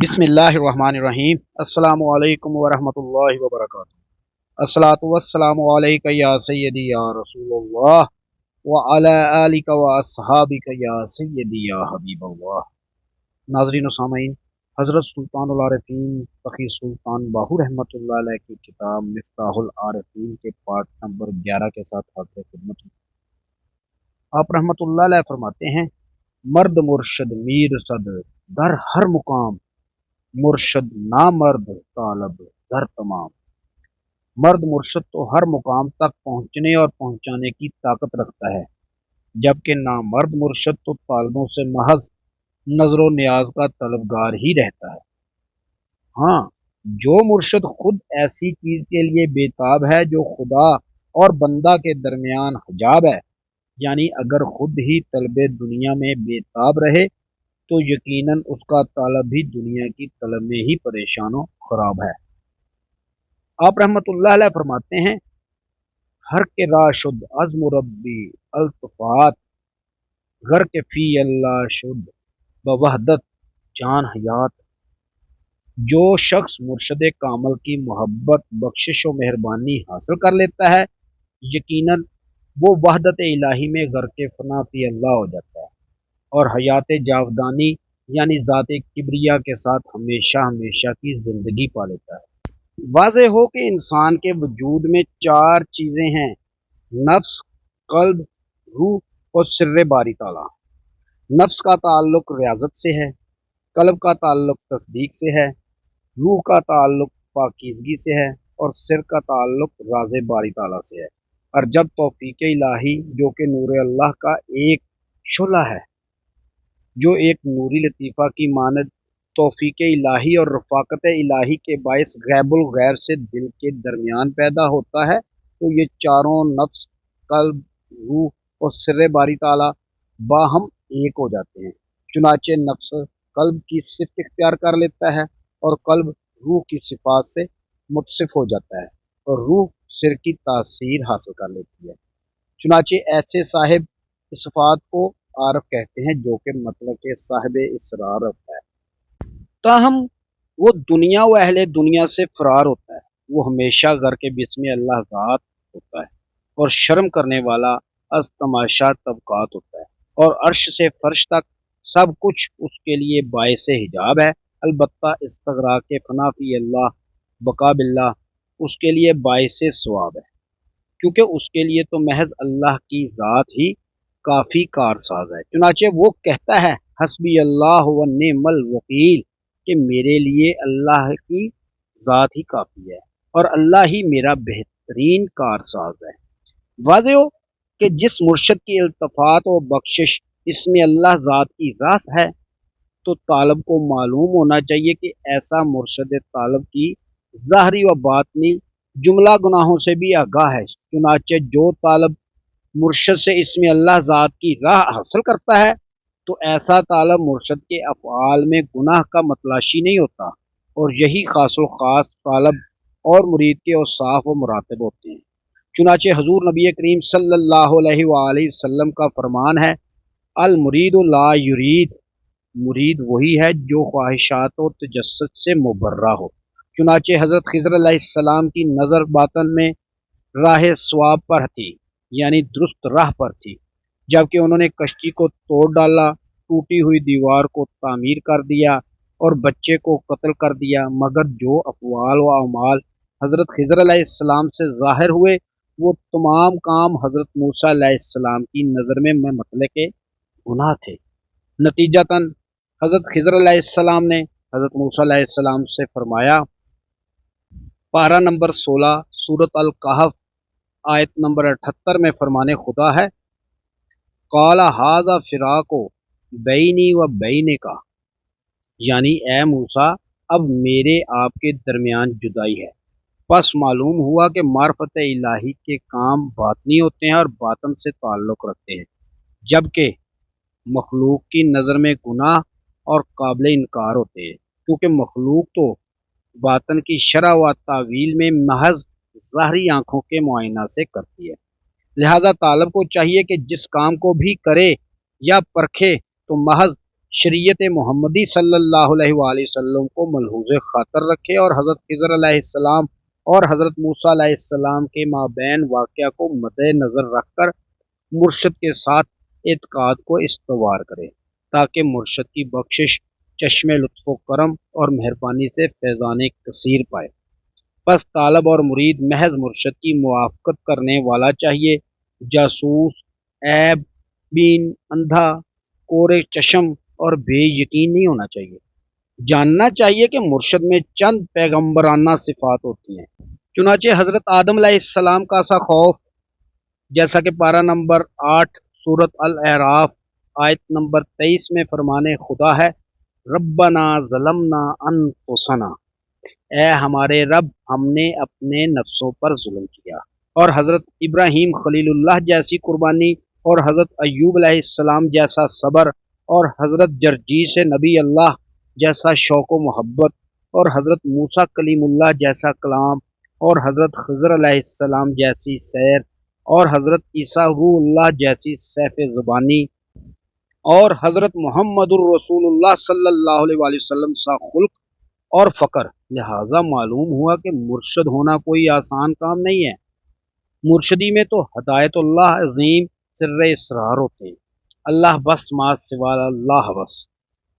بسم اللہ الرحمن الرحیم۔ السلام علیکم ورحمۃ اللہ وبرکاتہ۔ الصلاۃ والسلام علیک یا سیدی یا رسول اللہ وعلی آلک واصحابک یا سیدی یا حبیب اللہ۔ ناظرین و سامعین، حضرت سلطان العارفین تقی سلطان باہو رحمۃ اللہ علیہ کی کتاب مفتاح العارفین کے پارٹ نمبر 11 کے ساتھ حاضر خدمت ہوں۔ آپ رحمۃ اللہ علیہ فرماتے ہیں، مرد مرشد میر صد در ہر مقام، مرشد نامرد طالب در تمام۔ مرد مرشد تو ہر مقام تک پہنچنے اور پہنچانے کی طاقت رکھتا ہے، جبکہ نامرد مرشد تو طالبوں سے محض نظر و نیاز کا طلبگار ہی رہتا ہے۔ ہاں، جو مرشد خود ایسی چیز کے لیے بےتاب ہے جو خدا اور بندہ کے درمیان حجاب ہے، یعنی اگر خود ہی طلب دنیا میں بےتاب رہے تو یقیناً اس کا طالب بھی دنیا کی طلب میں ہی پریشان و خراب ہے۔ آپ رحمت اللہ علیہ فرماتے ہیں، ہر کے راہ شد از مربی التفات، غر کے فی اللہ شد بوحدت جان حیات۔ جو شخص مرشد کامل کی محبت، بخشش و مہربانی حاصل کر لیتا ہے، یقیناً وہ وحدت الہی میں غرق فنا فی اللہ ہو جاتا ہے اور حیات جاودانی یعنی ذات کبریا کے ساتھ ہمیشہ ہمیشہ کی زندگی پا لیتا ہے۔ واضح ہو کہ انسان کے وجود میں 4 چیزیں ہیں: نفس، قلب، روح اور سر باری تعالیٰ۔ نفس کا تعلق ریاضت سے ہے، قلب کا تعلق تصدیق سے ہے، روح کا تعلق پاکیزگی سے ہے اور سر کا تعلق راز باری تعالیٰ سے ہے۔ اور جب توفیق الہی جو کہ نور اللہ کا ایک شعلہ ہے، جو ایک نوری لطیفہ کی مانند توفیق الہی اور رفاقت الہی کے باعث غیب الغیر سے دل کے درمیان پیدا ہوتا ہے، تو یہ چاروں نفس، قلب، روح اور سر باری تعالیٰ باہم ایک ہو جاتے ہیں۔ چنانچہ نفس قلب کی صفت اختیار کر لیتا ہے اور قلب روح کی صفات سے متصف ہو جاتا ہے اور روح سر کی تاثیر حاصل کر لیتی ہے۔ چنانچہ ایسے صاحب صفات کو عارف کہتے ہیں، جو کہ مطلب کہ صاحب اسرار ہوتا ہے۔ تاہم وہ دنیا و اہل دنیا سے فرار ہوتا ہے، وہ ہمیشہ غر کے بسم اللہ ذات ہوتا ہے اور شرم کرنے والا از تماشا طبقات ہوتا ہے، اور عرش سے فرش تک سب کچھ اس کے لیے باعث حجاب ہے۔ البتہ استغراق فنا فی اللہ بقا باللہ اس کے لیے باعث ثواب ہے، کیونکہ اس کے لیے تو محض اللہ کی ذات ہی کافی کارساز ہے۔ چنانچہ وہ کہتا ہے، حسبی اللہ و نعم الوکیل، کہ میرے لیے اللہ کی ذات ہی کافی ہے اور اللہ ہی میرا بہترین کارساز ہے۔ واضح ہو کہ جس مرشد کی التفات و بخشش اس میں اللہ ذات کی راس ہے، تو طالب کو معلوم ہونا چاہیے کہ ایسا مرشد طالب کی ظاہری و باطنی جملہ گناہوں سے بھی آگاہ ہے۔ چنانچہ جو طالب مرشد سے اس میں اللہ ذات کی راہ حاصل کرتا ہے، تو ایسا طالب مرشد کے افعال میں گناہ کا متلاشی نہیں ہوتا، اور یہی خاص و خاص طالب اور مرید کے اوصاف و مراتب ہوتے ہیں۔ چنانچہ حضور نبی کریم صلی اللہ علیہ وآلہ وسلم کا فرمان ہے، المرید لا یرید، مرید وہی ہے جو خواہشات و تجسس سے مبرہ ہو۔ چنانچہ حضرت خضر علیہ السلام کی نظر باطن میں راہ صواب پر تھی، یعنی درست راہ پر تھی، جبکہ انہوں نے کشتی کو توڑ ڈالا، ٹوٹی ہوئی دیوار کو تعمیر کر دیا اور بچے کو قتل کر دیا، مگر جو اقوال و اعمال حضرت خضر علیہ السلام سے ظاہر ہوئے، وہ تمام کام حضرت موسیٰ علیہ السلام کی نظر میں مطلق گناہ تھے۔ نتیجتاً حضرت خضر علیہ السلام نے حضرت موسیٰ علیہ السلام سے فرمایا، پارہ نمبر 16 سورۃ الکہف آیت نمبر 78 میں فرمان خدا ہے، قال ھذا فراق بینی و بینک، یعنی اے موسیٰ اب میرے آپ کے درمیان جدائی ہے۔ پس معلوم ہوا کہ معرفت الہی کے کام باطنی ہوتے ہیں اور باطن سے تعلق رکھتے ہیں، جبکہ مخلوق کی نظر میں گناہ اور قابل انکار ہوتے ہیں، کیونکہ مخلوق تو باطن کی شرح و تعویل میں محض ظاہری آنکھوں کے معائنہ سے کرتی ہے۔ لہذا طالب کو چاہیے کہ جس کام کو بھی کرے یا پرکھے تو محض شریعت محمدی صلی اللہ علیہ وآلہ وسلم کو ملحوظ خاطر رکھے اور حضرت خضر علیہ السلام اور حضرت موسیٰ علیہ السلام کے مابین واقعہ کو مد نظر رکھ کر مرشد کے ساتھ اعتقاد کو استوار کرے تاکہ مرشد کی بخشش چشم لطف و کرم اور مہربانی سے فیضان کثیر پائے۔ بس طالب اور مرید محض مرشد کی موافقت کرنے والا چاہیے، جاسوس، عیب بین، اندھا، کورے چشم اور بے یقین نہیں ہونا چاہیے۔ جاننا چاہیے کہ مرشد میں چند پیغمبرانہ صفات ہوتی ہیں۔ چنانچہ حضرت آدم علیہ السلام کا سا خوف، جیسا کہ پارہ نمبر 8 سورت الاعراف آیت نمبر 23 میں فرمان خدا ہے، ربنا ظلمنا انفسنا، اے ہمارے رب ہم نے اپنے نفسوں پر ظلم کیا۔ اور حضرت ابراہیم خلیل اللہ جیسی قربانی، اور حضرت ایوب علیہ السلام جیسا صبر، اور حضرت جرجیس نبی اللہ جیسا شوق و محبت، اور حضرت موسیٰ کلیم اللہ جیسا کلام، اور حضرت خضر علیہ السلام جیسی سیر، اور حضرت عیسیٰ روح اللہ جیسی سیف زبانی، اور حضرت محمد الرسول اللہ صلی اللہ علیہ وآلہ وسلم سا خلق اور فقر۔ لہٰذا معلوم ہوا کہ مرشد ہونا کوئی آسان کام نہیں ہے۔ مرشدی میں تو ہدایت اللہ عظیم سر اسرار ہوتے ہیں، اللہ بس ما سوا اللہ بس۔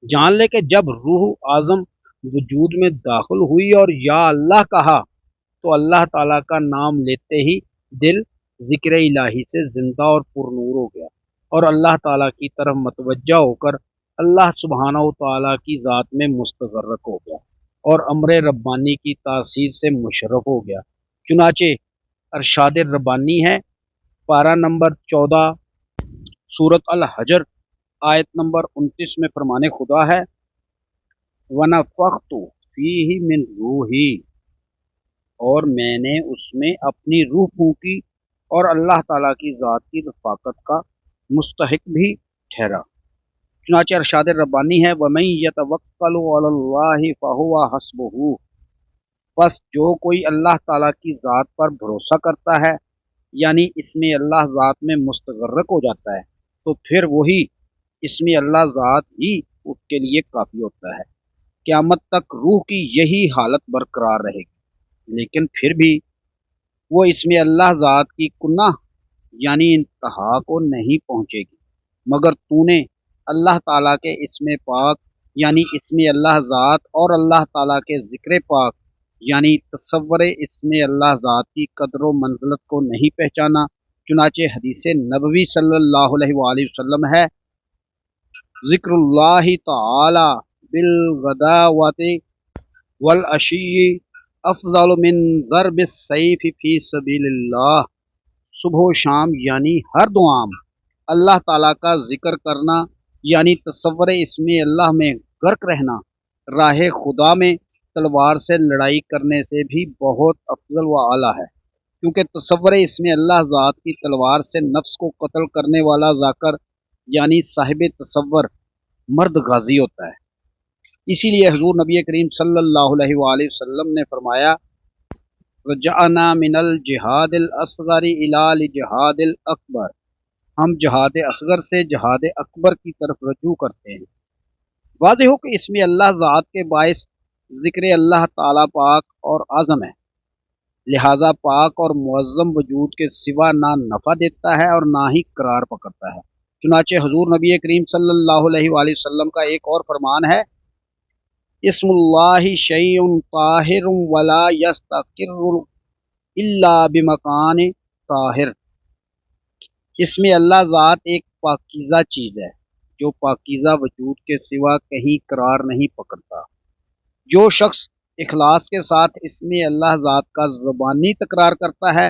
جان لے کہ جب روح اعظم وجود میں داخل ہوئی اور یا اللہ کہا تو اللہ تعالیٰ کا نام لیتے ہی دل ذکر الہی سے زندہ اور پرنور ہو گیا، اور اللہ تعالیٰ کی طرف متوجہ ہو کر اللہ سبحانہ و تعالیٰ کی ذات میں مستغرق ہو گیا اور امر ربانی کی تاثیر سے مشرف ہو گیا۔ چنانچہ ارشاد ربانی ہے، پارہ نمبر 14 سورت الحجر آیت نمبر 29 میں فرمان خدا ہے، وَنَفَخْتُ فِيهِ مِنْ رُوحِي، اور میں نے اس میں اپنی روح پھونکی، اور اللہ تعالیٰ کی ذات کی رفاقت کا مستحق بھی ٹھہرا۔ چنانچہ ارشاد ربانی ہے، وَمَن يَتَوَکَّلْ عَلَى اللَّهِ فَهُوَ حَسْبُهُ، بس جو کوئی اللہ تعالیٰ کی ذات پر بھروسہ کرتا ہے، یعنی اس میں اللہ ذات میں مستغرق ہو جاتا ہے، تو پھر وہی اس میں اللہ ذات ہی اس کے لیے کافی ہوتا ہے۔ قیامت تک روح کی یہی حالت برقرار رہے گی، لیکن پھر بھی وہ اس میں اللہ ذات کی کنہ یعنی انتہا کو نہیں پہنچے گی، مگر تو نے اللہ تعالیٰ کے اسم پاک یعنی اسم اللہ ذات اور اللہ تعالیٰ کے ذکر پاک یعنی تصور اسم اللہ ذات کی قدر و منزلت کو نہیں پہچانا۔ چنانچہ حدیث نبوی صلی اللہ علیہ وآلہ وسلم ہے، ذکر اللہ تعالی بالغداوۃ والعشی افضل من ضرب السیف فی سبیل اللہ، صبح و شام یعنی ہر دو عام اللہ تعالیٰ کا ذکر کرنا یعنی تصور اسم اللہ میں غرق رہنا راہ خدا میں تلوار سے لڑائی کرنے سے بھی بہت افضل و اعلیٰ ہے، کیونکہ تصور اسم اللہ ذات کی تلوار سے نفس کو قتل کرنے والا ذاکر یعنی صاحب تصور مرد غازی ہوتا ہے۔ اسی لیے حضور نبی کریم صلی اللہ علیہ وآلہ وسلم نے فرمایا، رجعنا من الجہاد الاصغر الی الجہاد الاکبر، ہم جہاد اصغر سے جہاد اکبر کی طرف رجوع کرتے ہیں۔ واضح ہو کہ اسم اللہ ذات کے باعث ذکر اللہ تعالیٰ پاک اور اعظم ہے، لہذا پاک اور معظم وجود کے سوا نہ نفع دیتا ہے اور نہ ہی قرار پکڑتا ہے۔ چنانچہ حضور نبی کریم صلی اللہ علیہ وآلہ وسلم کا ایک اور فرمان ہے، اسم اللہ شیء طاہر ولا یستقر الا بمکان طاہر، اسم اللہ ذات ایک پاکیزہ چیز ہے جو پاکیزہ وجود کے سوا کہیں قرار نہیں پکڑتا۔ جو شخص اخلاص کے ساتھ اسم اللہ ذات کا زبانی تکرار کرتا ہے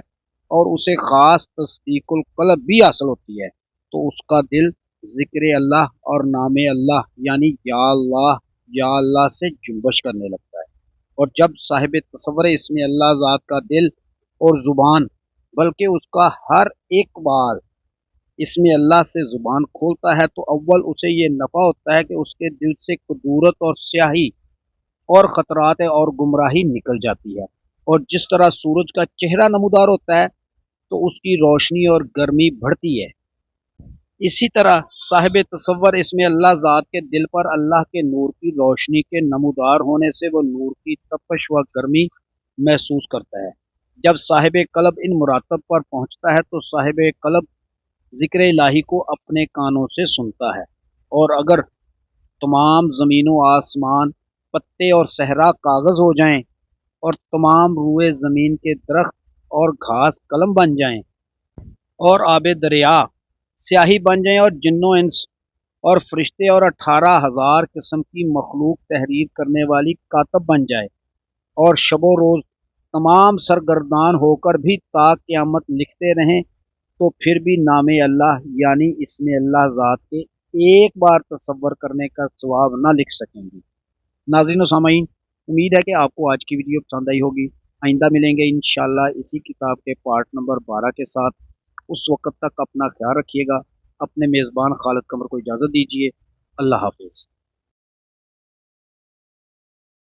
اور اسے خاص تصدیق القلب بھی حاصل ہوتی ہے، تو اس کا دل ذکر اللہ اور نام اللہ یعنی یا اللہ سے جنبش کرنے لگتا ہے، اور جب صاحب تصور اسم اللہ ذات کا دل اور زبان بلکہ اس کا ہر ایک بار اسم اللہ سے زبان کھولتا ہے تو اول اسے یہ نفع ہوتا ہے کہ اس کے دل سے کدورت اور سیاہی اور خطرات اور گمراہی نکل جاتی ہے، اور جس طرح سورج کا چہرہ نمودار ہوتا ہے تو اس کی روشنی اور گرمی بڑھتی ہے، اسی طرح صاحب تصور اس میں اللہ ذات کے دل پر اللہ کے نور کی روشنی کے نمودار ہونے سے وہ نور کی تپش و گرمی محسوس کرتا ہے۔ جب صاحب قلب ان مراتب پر پہنچتا ہے تو صاحب قلب ذکر الہی کو اپنے کانوں سے سنتا ہے، اور اگر تمام زمین و آسمان پتے اور صحرا کاغذ ہو جائیں اور تمام روئے زمین کے درخت اور گھاس قلم بن جائیں اور آب دریا سیاہی بن جائیں اور جن و انس اور فرشتے اور 18,000 قسم کی مخلوق تحریر کرنے والی کاتب بن جائے اور شب و روز تمام سرگردان ہو کر بھی تا قیامت لکھتے رہیں تو پھر بھی نام اللہ یعنی اسم اللہ ذات کے ایک بار تصور کرنے کا ثواب نہ لکھ سکیں گے۔ ناظرین و سامعین، امید ہے کہ آپ کو آج کی ویڈیو پسند آئی ہوگی۔ آئندہ ملیں گے انشاءاللہ اسی کتاب کے پارٹ نمبر 12 کے ساتھ۔ اس وقت تک اپنا خیال رکھیے گا۔ اپنے میزبان خالد قمر کو اجازت دیجیے۔ اللہ حافظ۔